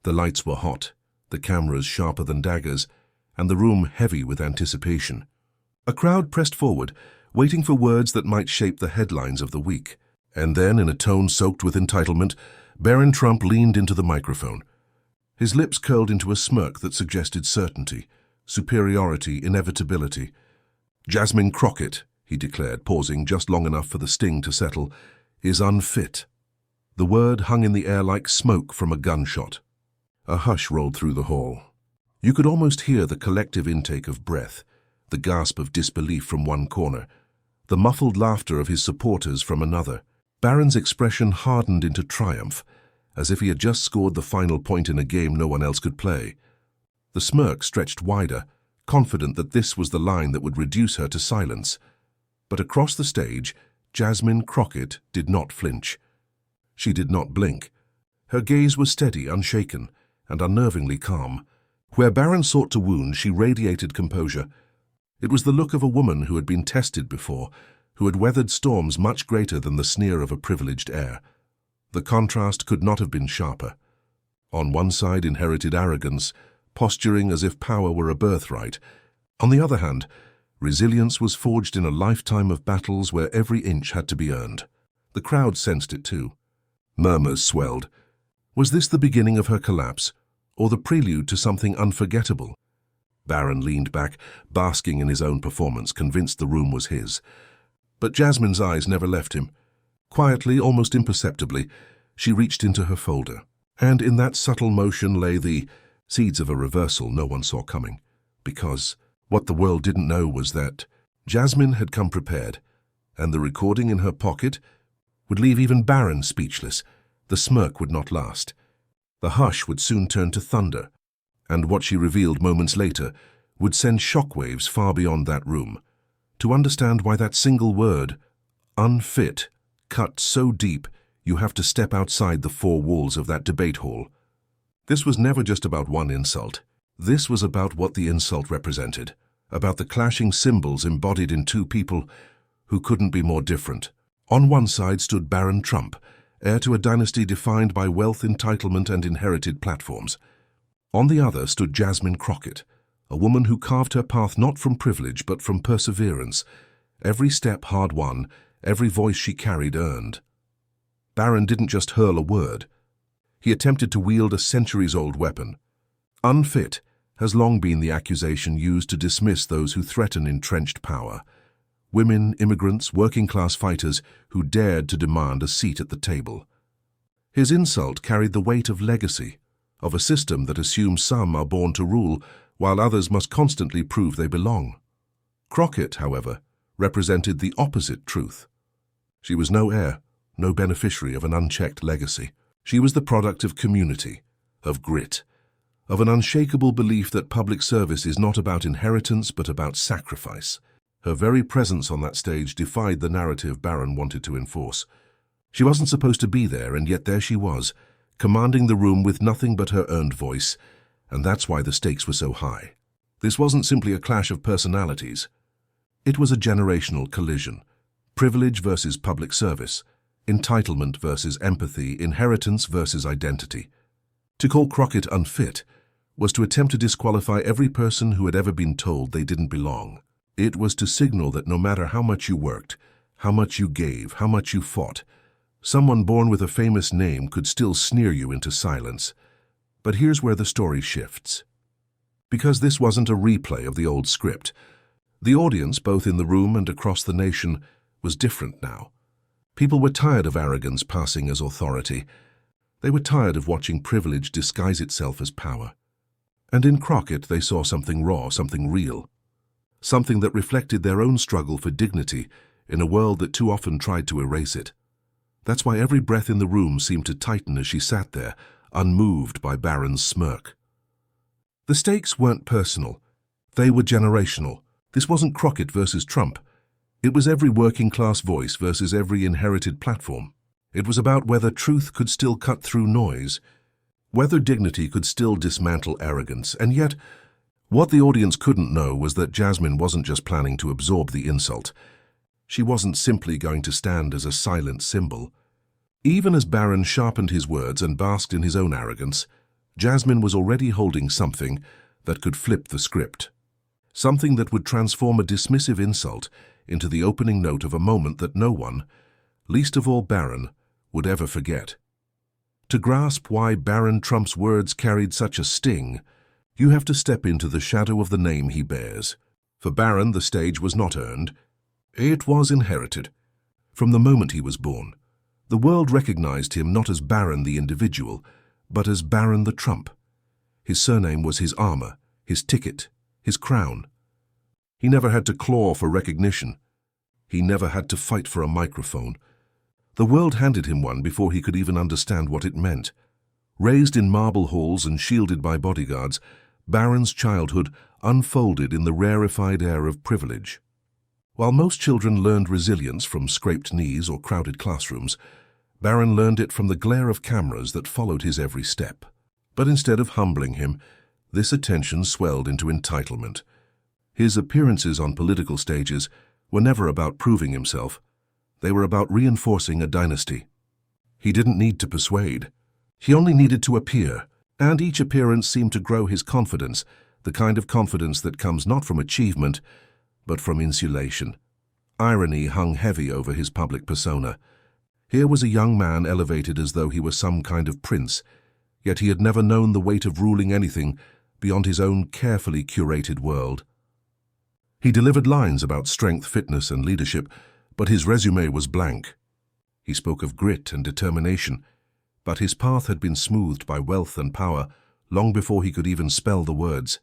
The lights were hot, the cameras sharper than daggers, and the room heavy with anticipation. A crowd pressed forward, waiting for words that might shape the headlines of the week. And then, in a tone soaked with entitlement, Barron Trump leaned into the microphone. His lips curled into a smirk that suggested certainty, superiority, inevitability. "Jasmine Crockett," he declared, pausing just long enough for the sting to settle, "is unfit." The word hung in the air like smoke from a gunshot. A hush rolled through the hall. You could almost hear the collective intake of breath, the gasp of disbelief from one corner, the muffled laughter of his supporters from another. Barron's expression hardened into triumph, as if he had just scored the final point in a game no one else could play. The smirk stretched wider, confident that this was the line that would reduce her to silence. But across the stage, Jasmine Crockett did not flinch. She did not blink. Her gaze was steady, unshaken, and unnervingly calm. Where Barron sought to wound, she radiated composure. It was the look of a woman who had been tested before, who had weathered storms much greater than the sneer of a privileged heir. The contrast could not have been sharper. On one side, inherited arrogance, posturing as if power were a birthright. On the other hand, resilience was forged in a lifetime of battles where every inch had to be earned. The crowd sensed it too. Murmurs swelled. Was this the beginning of her collapse, or the prelude to something unforgettable? Barron leaned back, basking in his own performance, convinced the room was his. But Jasmine's eyes never left him. Quietly, almost imperceptibly, she reached into her folder, and in that subtle motion lay the seeds of a reversal no one saw coming. Because what the world didn't know was that Jasmine had come prepared, and the recording in her pocket would leave even Barron speechless. The smirk would not last. The hush would soon turn to thunder, and what she revealed moments later would send shockwaves far beyond that room. To understand why that single word, unfit, cut so deep you have to step outside the four walls of that debate hall. This was never just about one insult. This was about what the insult represented, about the clashing symbols embodied in two people who couldn't be more different. On one side stood Barron Trump, heir to a dynasty defined by wealth, entitlement, and inherited platforms. On the other stood Jasmine Crockett, a woman who carved her path not from privilege but from perseverance, every step hard-won, every voice she carried earned. Barron didn't just hurl a word. He attempted to wield a centuries-old weapon. Unfit has long been the accusation used to dismiss those who threaten entrenched power. Women, immigrants, working-class fighters who dared to demand a seat at the table. His insult carried the weight of legacy, of a system that assumes some are born to rule, while others must constantly prove they belong. Crockett, however, represented the opposite truth. She was no heir, no beneficiary of an unchecked legacy. She was the product of community, of grit, of an unshakable belief that public service is not about inheritance but about sacrifice. Her very presence on that stage defied the narrative Barron wanted to enforce. She wasn't supposed to be there, and yet there she was, commanding the room with nothing but her earned voice, and that's why the stakes were so high. This wasn't simply a clash of personalities. It was a generational collision. Privilege versus public service, entitlement versus empathy, inheritance versus identity. To call Crockett unfit was to attempt to disqualify every person who had ever been told they didn't belong. It was to signal that no matter how much you worked, how much you gave, how much you fought, someone born with a famous name could still sneer you into silence. But here's where the story shifts. Because this wasn't a replay of the old script, the audience, both in the room and across the nation, was different now. People were tired of arrogance passing as authority. They were tired of watching privilege disguise itself as power. And in Crockett they saw something raw, something real. Something that reflected their own struggle for dignity in a world that too often tried to erase it. That's why every breath in the room seemed to tighten as she sat there, unmoved by Barron's smirk. The stakes weren't personal. They were generational. This wasn't Crockett versus Trump. It was every working-class voice versus every inherited platform. It was about whether truth could still cut through noise, whether dignity could still dismantle arrogance, and yet, what the audience couldn't know was that Jasmine wasn't just planning to absorb the insult. She wasn't simply going to stand as a silent symbol. Even as Barron sharpened his words and basked in his own arrogance, Jasmine was already holding something that could flip the script. Something that would transform a dismissive insult into the opening note of a moment that no one, least of all Barron, would ever forget. To grasp why Barron Trump's words carried such a sting, you have to step into the shadow of the name he bears. For Barron, the stage was not earned. It was inherited. From the moment he was born, the world recognized him not as Barron the individual, but as Barron the Trump. His surname was his armor, his ticket, his crown. He never had to claw for recognition. He never had to fight for a microphone. The world handed him one before he could even understand what it meant. Raised in marble halls and shielded by bodyguards, Barron's childhood unfolded in the rarefied air of privilege. While most children learned resilience from scraped knees or crowded classrooms, Barron learned it from the glare of cameras that followed his every step. But instead of humbling him, this attention swelled into entitlement. His appearances on political stages were never about proving himself. They were about reinforcing a dynasty. He didn't need to persuade. He only needed to appear, and each appearance seemed to grow his confidence, the kind of confidence that comes not from achievement, but from insulation. Irony hung heavy over his public persona. Here was a young man elevated as though he were some kind of prince, yet he had never known the weight of ruling anything beyond his own carefully curated world. He delivered lines about strength, fitness, and leadership, but his resume was blank. He spoke of grit and determination, but his path had been smoothed by wealth and power long before he could even spell the words.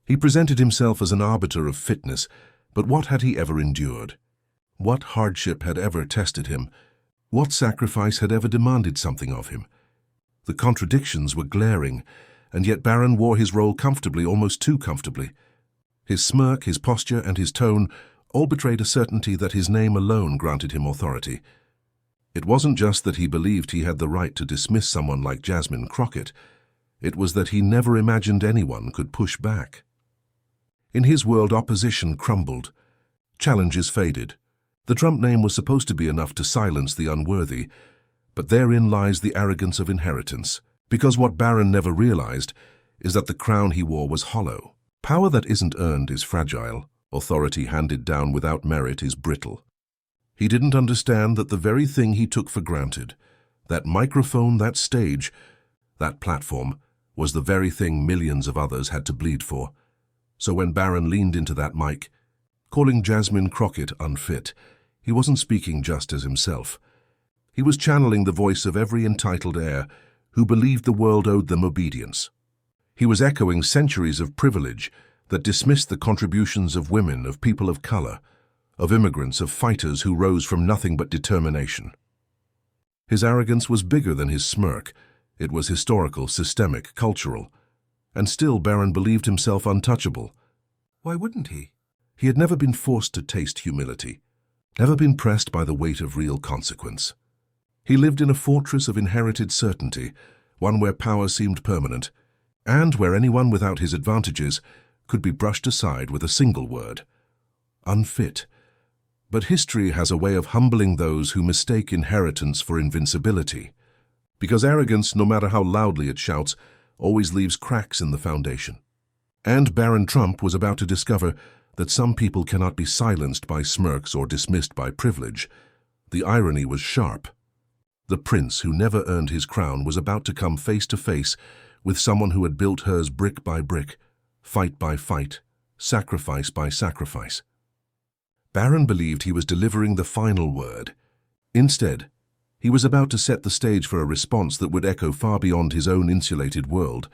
He presented himself as an arbiter of fitness, but what had he ever endured? What hardship had ever tested him? What sacrifice had ever demanded something of him? The contradictions were glaring, and yet Barron wore his role comfortably, almost too comfortably. His smirk, his posture, and his tone all betrayed a certainty that his name alone granted him authority. It wasn't just that he believed he had the right to dismiss someone like Jasmine Crockett. It was that he never imagined anyone could push back. In his world, opposition crumbled. Challenges faded. The Trump name was supposed to be enough to silence the unworthy, but therein lies the arrogance of inheritance, because what Barron never realized is that the crown he wore was hollow. Power that isn't earned is fragile. Authority handed down without merit is brittle. He didn't understand that the very thing he took for granted, that microphone, that stage, that platform, was the very thing millions of others had to bleed for. So when Barron leaned into that mic, calling Jasmine Crockett unfit, he wasn't speaking just as himself. He was channeling the voice of every entitled heir who believed the world owed them obedience. He was echoing centuries of privilege that dismissed the contributions of women, of people of color, of immigrants, of fighters who rose from nothing but determination. His arrogance was bigger than his smirk. It was historical, systemic, cultural. And still Barron believed himself untouchable. Why wouldn't he? He had never been forced to taste humility, never been pressed by the weight of real consequence. He lived in a fortress of inherited certainty, one where power seemed permanent, and where anyone without his advantages could be brushed aside with a single word: unfit. But history has a way of humbling those who mistake inheritance for invincibility, because arrogance, no matter how loudly it shouts, always leaves cracks in the foundation. And Barron Trump was about to discover that some people cannot be silenced by smirks or dismissed by privilege. The irony was sharp. The prince who never earned his crown was about to come face to face with someone who had built hers brick by brick, fight by fight, sacrifice by sacrifice. Barron believed he was delivering the final word. Instead, he was about to set the stage for a response that would echo far beyond his own insulated world,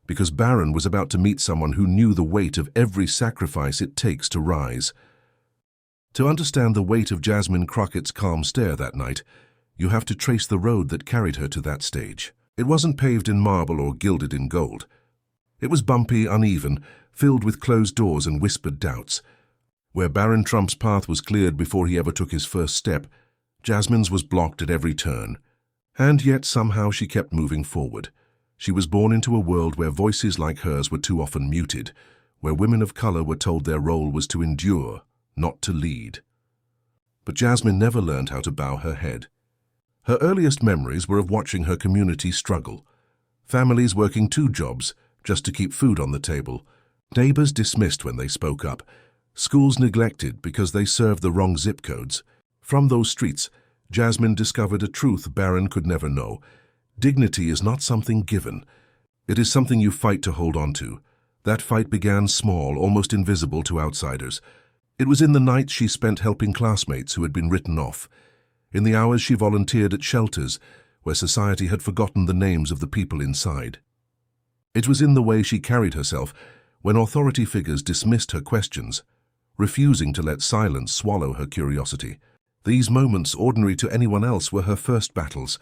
because Barron was about to meet someone who knew the weight of every sacrifice it takes to rise. To understand the weight of Jasmine Crockett's calm stare that night, you have to trace the road that carried her to that stage. It wasn't paved in marble or gilded in gold. It was bumpy, uneven, filled with closed doors and whispered doubts. Where Barron Trump's path was cleared before he ever took his first step, Jasmine's was blocked at every turn. And yet somehow she kept moving forward. She was born into a world where voices like hers were too often muted, where women of color were told their role was to endure, not to lead. But Jasmine never learned how to bow her head. Her earliest memories were of watching her community struggle, Families working 2 jobs just to keep food on the table. Neighbors dismissed when they spoke up. Schools neglected because they served the wrong zip codes. From those streets, Jasmine discovered a truth Barron could never know. Dignity is not something given. It is something you fight to hold on to. That fight began small, almost invisible to outsiders. It was in the nights she spent helping classmates who had been written off. In the hours she volunteered at shelters, where society had forgotten the names of the people inside. It was in the way she carried herself when authority figures dismissed her questions, refusing to let silence swallow her curiosity. These moments, ordinary to anyone else, were her first battles,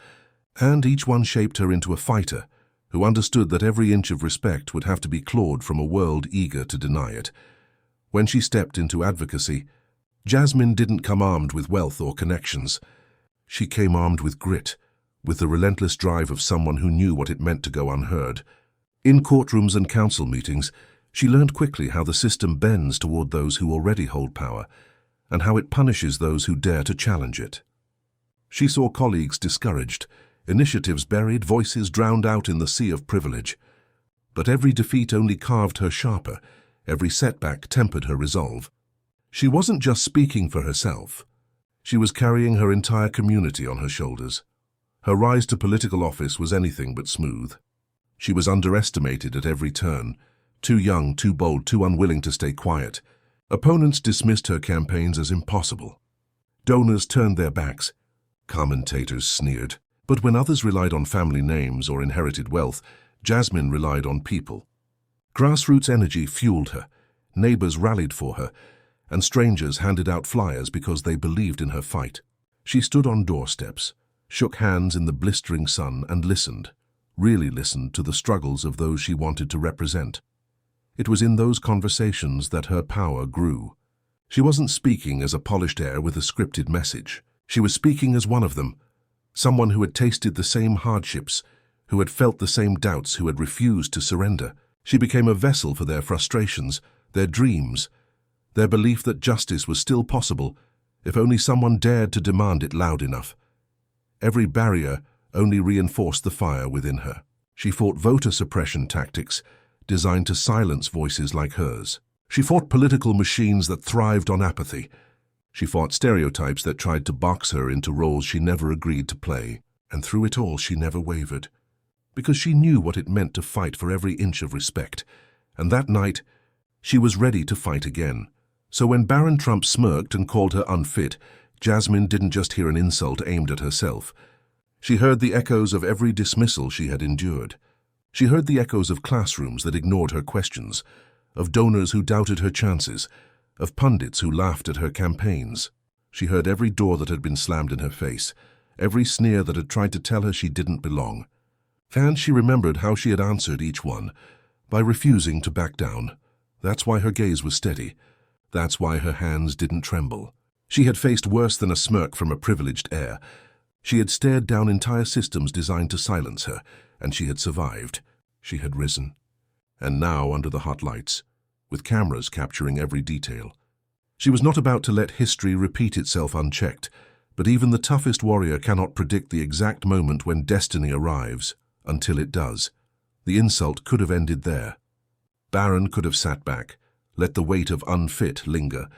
and each one shaped her into a fighter who understood that every inch of respect would have to be clawed from a world eager to deny it. When she stepped into advocacy, Jasmine didn't come armed with wealth or connections. She came armed with grit, with the relentless drive of someone who knew what it meant to go unheard. In courtrooms and council meetings, she learned quickly how the system bends toward those who already hold power, and how it punishes those who dare to challenge it. She saw colleagues discouraged, initiatives buried, voices drowned out in the sea of privilege. But every defeat only carved her sharper, every setback tempered her resolve. She wasn't just speaking for herself. She was carrying her entire community on her shoulders. Her rise to political office was anything but smooth. She was underestimated at every turn, too young, too bold, too unwilling to stay quiet. Opponents dismissed her campaigns as impossible. Donors turned their backs. Commentators sneered. But when others relied on family names or inherited wealth, Jasmine relied on people. Grassroots energy fueled her. Neighbors rallied for her, and strangers handed out flyers because they believed in her fight. She stood on doorsteps, shook hands in the blistering sun, and listened, really listened to the struggles of those she wanted to represent. It was in those conversations that her power grew. She wasn't speaking as a polished air with a scripted message. She was speaking as one of them, someone who had tasted the same hardships, who had felt the same doubts, who had refused to surrender. She became a vessel for their frustrations, their dreams, their belief that justice was still possible if only someone dared to demand it loud enough. Every barrier only reinforced the fire within her. She fought voter suppression tactics designed to silence voices like hers. She fought political machines that thrived on apathy. She fought stereotypes that tried to box her into roles she never agreed to play. And through it all, she never wavered, because she knew what it meant to fight for every inch of respect. And that night, she was ready to fight again. So when Barron Trump smirked and called her unfit, Jasmine didn't just hear an insult aimed at herself. She heard the echoes of every dismissal she had endured. She heard the echoes of classrooms that ignored her questions, of donors who doubted her chances, of pundits who laughed at her campaigns. She heard every door that had been slammed in her face, every sneer that had tried to tell her she didn't belong. And she remembered how she had answered each one, by refusing to back down. That's why her gaze was steady. That's why her hands didn't tremble. She had faced worse than a smirk from a privileged heir. She had stared down entire systems designed to silence her, and she had survived. She had risen. And now, under the hot lights, with cameras capturing every detail, she was not about to let history repeat itself unchecked. But even the toughest warrior cannot predict the exact moment when destiny arrives, until it does. The insult could have ended there. Barron could have sat back, let the weight of unfit linger,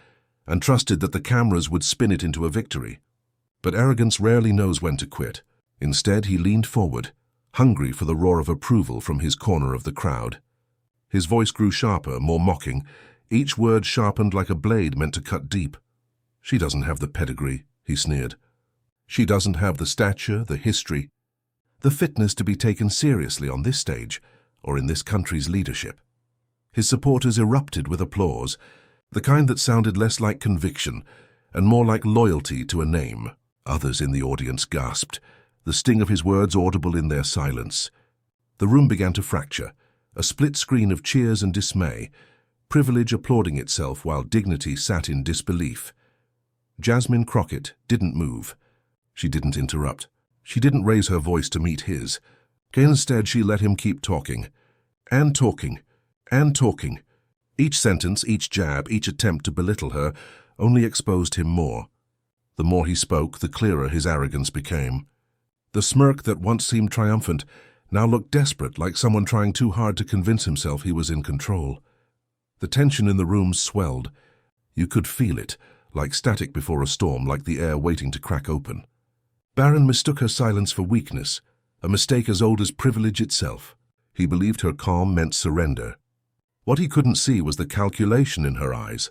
and trusted that the cameras would spin it into a victory. But arrogance rarely knows when to quit. Instead, he leaned forward, hungry for the roar of approval from his corner of the crowd. His voice grew sharper, more mocking, each word sharpened like a blade meant to cut deep. "She doesn't have the pedigree," he sneered. "She doesn't have the stature, the history, the fitness to be taken seriously on this stage or in this country's leadership." His supporters erupted with applause, the kind that sounded less like conviction and more like loyalty to a name. Others in the audience gasped, the sting of his words audible in their silence. The room began to fracture, a split screen of cheers and dismay, privilege applauding itself while dignity sat in disbelief. Jasmine Crockett didn't move. She didn't interrupt. She didn't raise her voice to meet his. Instead, she let him keep talking, and talking, and talking. Each sentence, each jab, each attempt to belittle her only exposed him more. The more he spoke, the clearer his arrogance became. The smirk that once seemed triumphant now looked desperate, like someone trying too hard to convince himself he was in control. The tension in the room swelled. You could feel it, like static before a storm, like the air waiting to crack open. Barron mistook her silence for weakness, a mistake as old as privilege itself. He believed her calm meant surrender. What he couldn't see was the calculation in her eyes,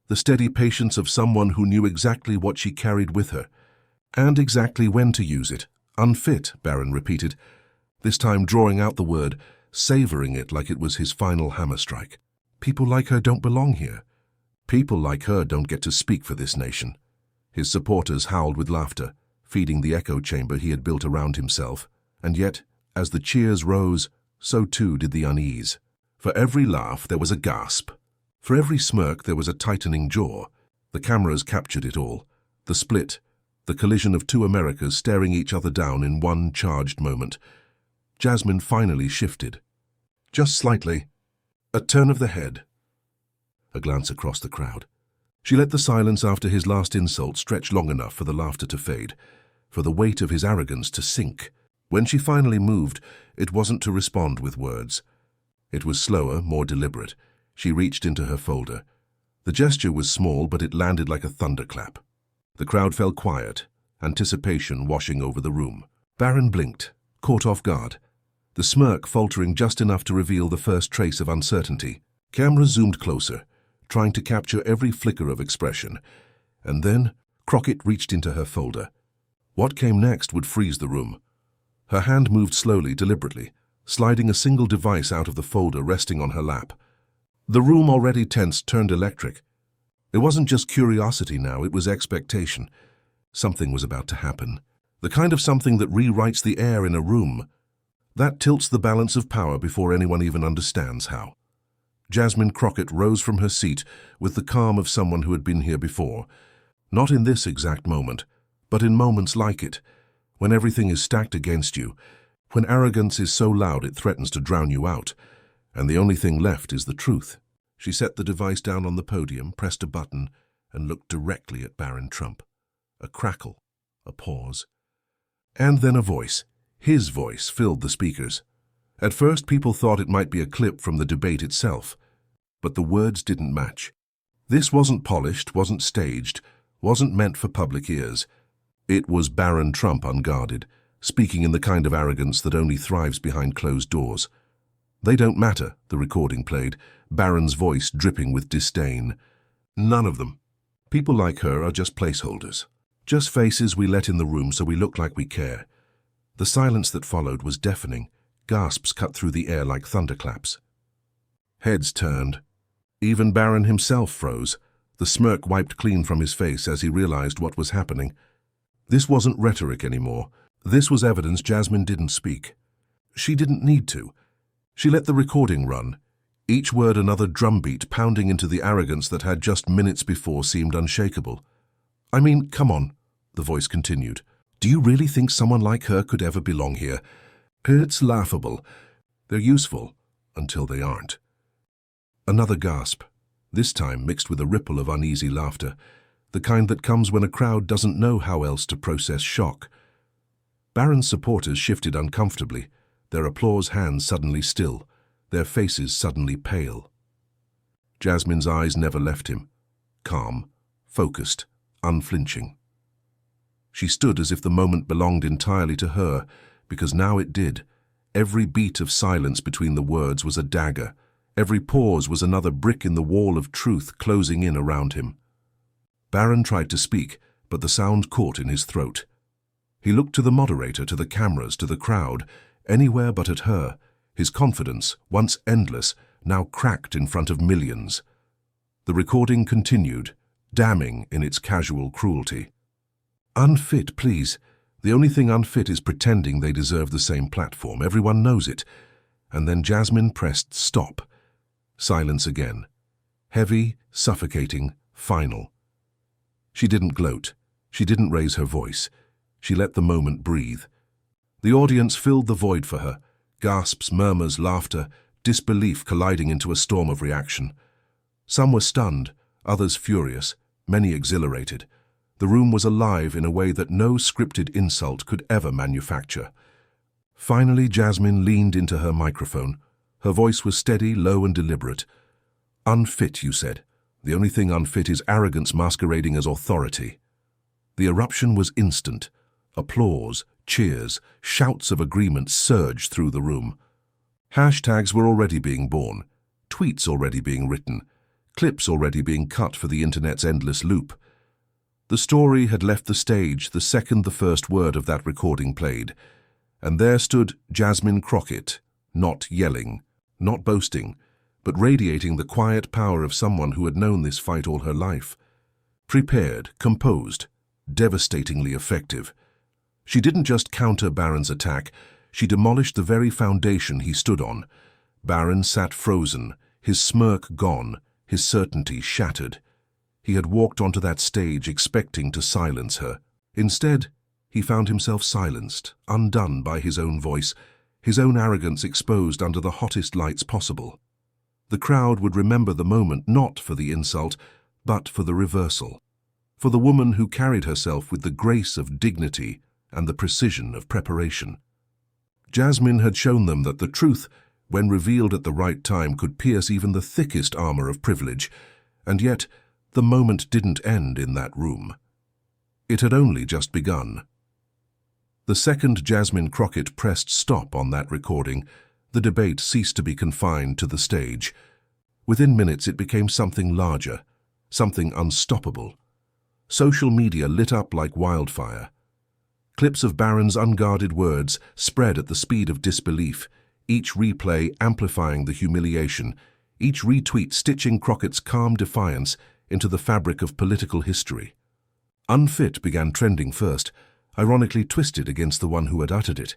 the steady patience of someone who knew exactly what she carried with her, and exactly when to use it. Unfit, Barron repeated, this time drawing out the word, savoring it like it was his final hammer strike. People like her don't belong here. People like her don't get to speak for this nation. His supporters howled with laughter, feeding the echo chamber he had built around himself, and yet, as the cheers rose, so too did the unease. For every laugh there was a gasp. For every smirk there was a tightening jaw. The cameras captured it all. The split, the collision of two Americas staring each other down in one charged moment. Jasmine finally shifted. Just slightly. A turn of the head. A glance across the crowd. She let the silence after his last insult stretch long enough for the laughter to fade, for the weight of his arrogance to sink. When she finally moved, it wasn't to respond with words. It was slower, more deliberate. She reached into her folder. The gesture was small, but it landed like a thunderclap. The crowd fell quiet, anticipation washing over the room. Barron blinked, caught off guard, the smirk faltering just enough to reveal the first trace of uncertainty. Cameras zoomed closer, trying to capture every flicker of expression. And then Crockett reached into her folder. What came next would freeze the room. Her hand moved slowly, deliberately, sliding a single device out of the folder resting on her lap. The room, already tense, turned electric. It wasn't just curiosity now, it was expectation. Something was about to happen. The kind of something that rewrites the air in a room. That tilts the balance of power before anyone even understands how. Jasmine Crockett rose from her seat with the calm of someone who had been here before. Not in this exact moment, but in moments like it, when everything is stacked against you, when arrogance is so loud it threatens to drown you out, and the only thing left is the truth. She set the device down on the podium, pressed a button, and looked directly at Barron Trump. A crackle, a pause, and then a voice. His voice filled the speakers. At first, people thought it might be a clip from the debate itself, but the words didn't match. This wasn't polished, wasn't staged, wasn't meant for public ears. It was Barron Trump unguarded, speaking in the kind of arrogance that only thrives behind closed doors. They don't matter, the recording played, Barron's voice dripping with disdain. None of them. People like her are just placeholders. Just faces we let in the room so we look like we care. The silence that followed was deafening. Gasps cut through the air like thunderclaps. Heads turned. Even Barron himself froze. The smirk wiped clean from his face as he realized what was happening. This wasn't rhetoric anymore. This was evidence Jasmine didn't speak. She didn't need to. She let the recording run, each word another drumbeat pounding into the arrogance that had just minutes before seemed unshakable. I mean, come on, the voice continued. Do you really think someone like her could ever belong here? It's laughable. They're useful, until they aren't. Another gasp, this time mixed with a ripple of uneasy laughter, the kind that comes when a crowd doesn't know how else to process shock. Barron's supporters shifted uncomfortably, their applause hands suddenly still, their faces suddenly pale. Jasmine's eyes never left him, calm, focused, unflinching. She stood as if the moment belonged entirely to her, because now it did. Every beat of silence between the words was a dagger. Every pause was another brick in the wall of truth closing in around him. Barron tried to speak, but the sound caught in his throat. He looked to the moderator, to the cameras, to the crowd, anywhere but at her. His confidence, once endless, now cracked in front of millions. The recording continued, damning in its casual cruelty. Unfit, please. The only thing unfit is pretending they deserve the same platform. Everyone knows it. And then Jasmine pressed stop. Silence again. Heavy, suffocating, final. She didn't gloat. She didn't raise her voice. She let the moment breathe. The audience filled the void for her. Gasps, murmurs, laughter, disbelief colliding into a storm of reaction. Some were stunned, others furious, many exhilarated. The room was alive in a way that no scripted insult could ever manufacture. Finally, Jasmine leaned into her microphone. Her voice was steady, low and deliberate. "Unfit, you said. The only thing unfit is arrogance masquerading as authority." The eruption was instant. Applause, cheers, shouts of agreement surged through the room. Hashtags were already being born, tweets already being written, clips already being cut for the internet's endless loop. The story had left the stage the second the first word of that recording played, and there stood Jasmine Crockett, not yelling, not boasting, but radiating the quiet power of someone who had known this fight all her life. Prepared, composed, devastatingly effective. She didn't just counter Barron's attack, she demolished the very foundation he stood on. Barron sat frozen, his smirk gone, his certainty shattered. He had walked onto that stage expecting to silence her. Instead, he found himself silenced, undone by his own voice, his own arrogance exposed under the hottest lights possible. The crowd would remember the moment not for the insult, but for the reversal, for the woman who carried herself with the grace of dignity and the precision of preparation. Jasmine had shown them that the truth, when revealed at the right time, could pierce even the thickest armor of privilege, and yet the moment didn't end in that room. It had only just begun. The second Jasmine Crockett pressed stop on that recording, the debate ceased to be confined to the stage. Within minutes it became something larger, something unstoppable. Social media lit up like wildfire. Clips of Barron's unguarded words spread at the speed of disbelief, each replay amplifying the humiliation, each retweet stitching Crockett's calm defiance into the fabric of political history. Unfit began trending first, ironically twisted against the one who had uttered it.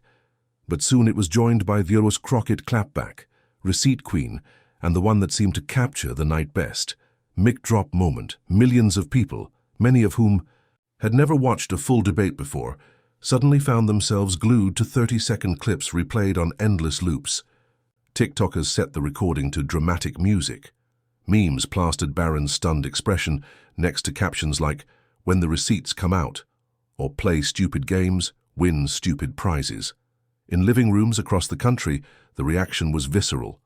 But soon it was joined by the Crockett clapback, receipt queen, and the one that seemed to capture the night best. Mic drop moment. Millions of people, many of whom had never watched a full debate before, suddenly found themselves glued to 30-second clips replayed on endless loops. TikTokers set the recording to dramatic music. Memes plastered Barron's stunned expression next to captions like, "When the receipts come out," or "Play stupid games, win stupid prizes." In living rooms across the country, the reaction was visceral.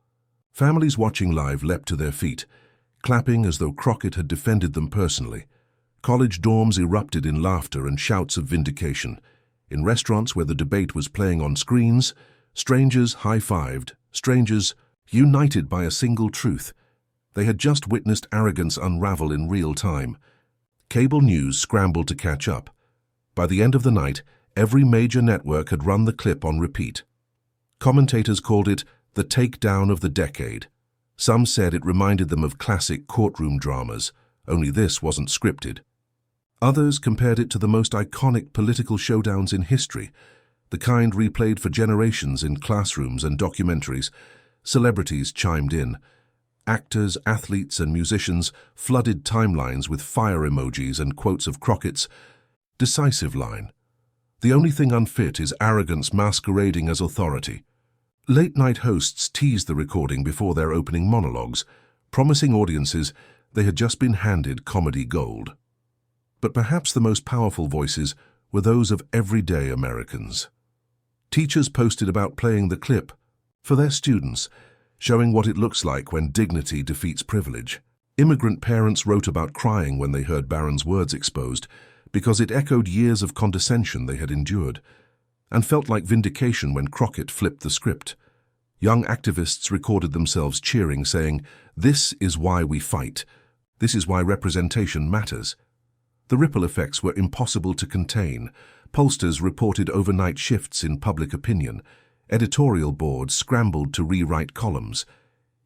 Families watching live leapt to their feet, clapping as though Crockett had defended them personally. College dorms erupted in laughter and shouts of vindication. In restaurants where the debate was playing on screens, strangers high-fived, strangers united by a single truth. They had just witnessed arrogance unravel in real time. Cable news scrambled to catch up. By the end of the night, every major network had run the clip on repeat. Commentators called it the takedown of the decade. Some said it reminded them of classic courtroom dramas, only this wasn't scripted. Others compared it to the most iconic political showdowns in history, the kind replayed for generations in classrooms and documentaries. Celebrities chimed in. Actors, athletes, and musicians flooded timelines with fire emojis and quotes of Crockett's decisive line, "The only thing unfit is arrogance masquerading as authority." Late-night hosts teased the recording before their opening monologues, promising audiences they had just been handed comedy gold. But perhaps the most powerful voices were those of everyday Americans. Teachers posted about playing the clip for their students, showing what it looks like when dignity defeats privilege. Immigrant parents wrote about crying when they heard Barron's words exposed, because it echoed years of condescension they had endured, and felt like vindication when Crockett flipped the script. Young activists recorded themselves cheering, saying, "This is why we fight. This is why representation matters." The ripple effects were impossible to contain. Pollsters reported overnight shifts in public opinion. Editorial boards scrambled to rewrite columns.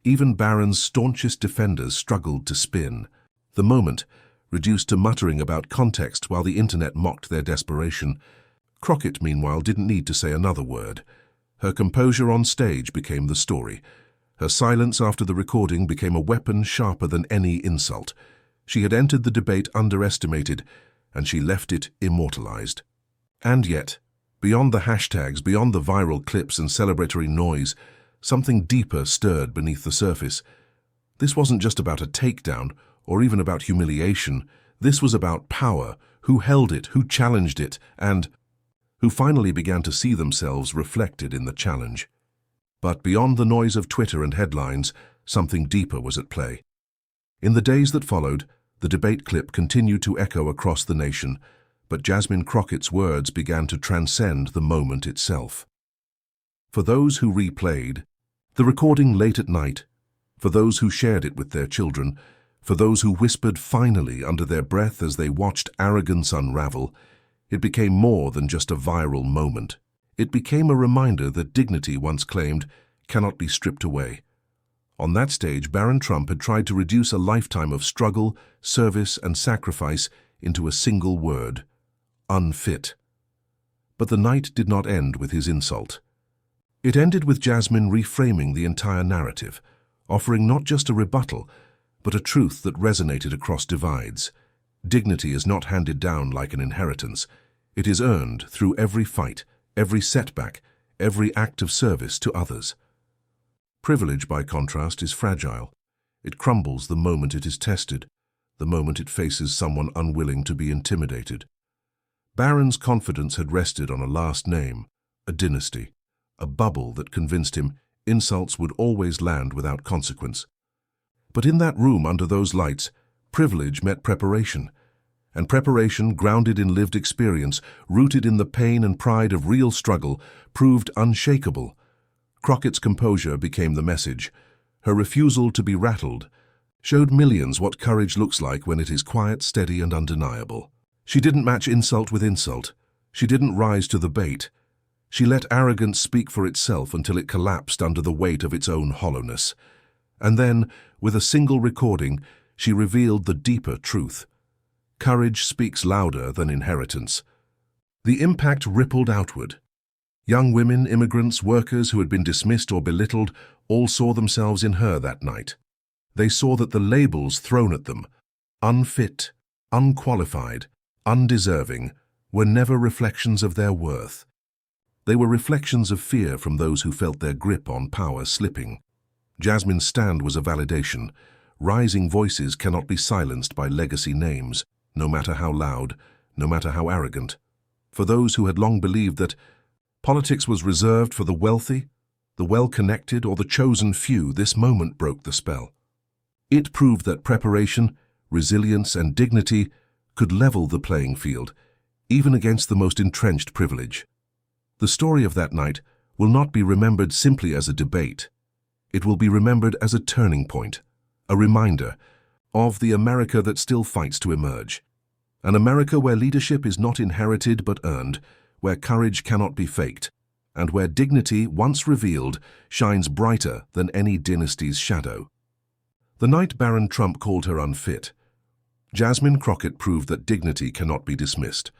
Even Barron's staunchest defenders struggled to spin. The moment, reduced to muttering about context while the internet mocked their desperation. Crockett, meanwhile, didn't need to say another word. Her composure on stage became the story. Her silence after the recording became a weapon sharper than any insult. She had entered the debate underestimated, and she left it immortalized. And yet, beyond the hashtags, beyond the viral clips and celebratory noise, something deeper stirred beneath the surface. This wasn't just about a takedown, or even about humiliation. This was about power, who held it, who challenged it, and who finally began to see themselves reflected in the challenge. But beyond the noise of Twitter and headlines, something deeper was at play. In the days that followed, the debate clip continued to echo across the nation, but Jasmine Crockett's words began to transcend the moment itself. For those who replayed the recording late at night, for those who shared it with their children, for those who whispered finally under their breath as they watched arrogance unravel, it became more than just a viral moment. It became a reminder that dignity once claimed cannot be stripped away. On that stage, Barron Trump had tried to reduce a lifetime of struggle, service, and sacrifice into a single word: unfit. But the night did not end with his insult. It ended with Jasmine reframing the entire narrative, offering not just a rebuttal, but a truth that resonated across divides. Dignity is not handed down like an inheritance. It is earned through every fight, every setback, every act of service to others. Privilege, by contrast, is fragile. It crumbles the moment it is tested, the moment it faces someone unwilling to be intimidated. Barron's confidence had rested on a last name, a dynasty, a bubble that convinced him insults would always land without consequence. But in that room under those lights, privilege met preparation, and preparation, grounded in lived experience, rooted in the pain and pride of real struggle, proved unshakable. Crockett's composure became the message. Her refusal to be rattled showed millions what courage looks like when it is quiet, steady, and undeniable. She didn't match insult with insult. She didn't rise to the bait. She let arrogance speak for itself until it collapsed under the weight of its own hollowness. And then, with a single recording, she revealed the deeper truth. Courage speaks louder than inheritance. The impact rippled outward. Young women, immigrants, workers who had been dismissed or belittled all saw themselves in her that night. They saw that the labels thrown at them, unfit, unqualified, undeserving, were never reflections of their worth. They were reflections of fear from those who felt their grip on power slipping. Jasmine's stand was a validation. Rising voices cannot be silenced by legacy names, no matter how loud, no matter how arrogant. For those who had long believed that politics was reserved for the wealthy, the well-connected, or the chosen few, this moment broke the spell. It proved that preparation, resilience, and dignity could level the playing field, even against the most entrenched privilege. The story of that night will not be remembered simply as a debate. It will be remembered as a turning point, a reminder of the America that still fights to emerge. An America where leadership is not inherited but earned, where courage cannot be faked, and where dignity, once revealed, shines brighter than any dynasty's shadow. The night Barron Trump called her unfit, Jasmine Crockett proved that dignity cannot be dismissed.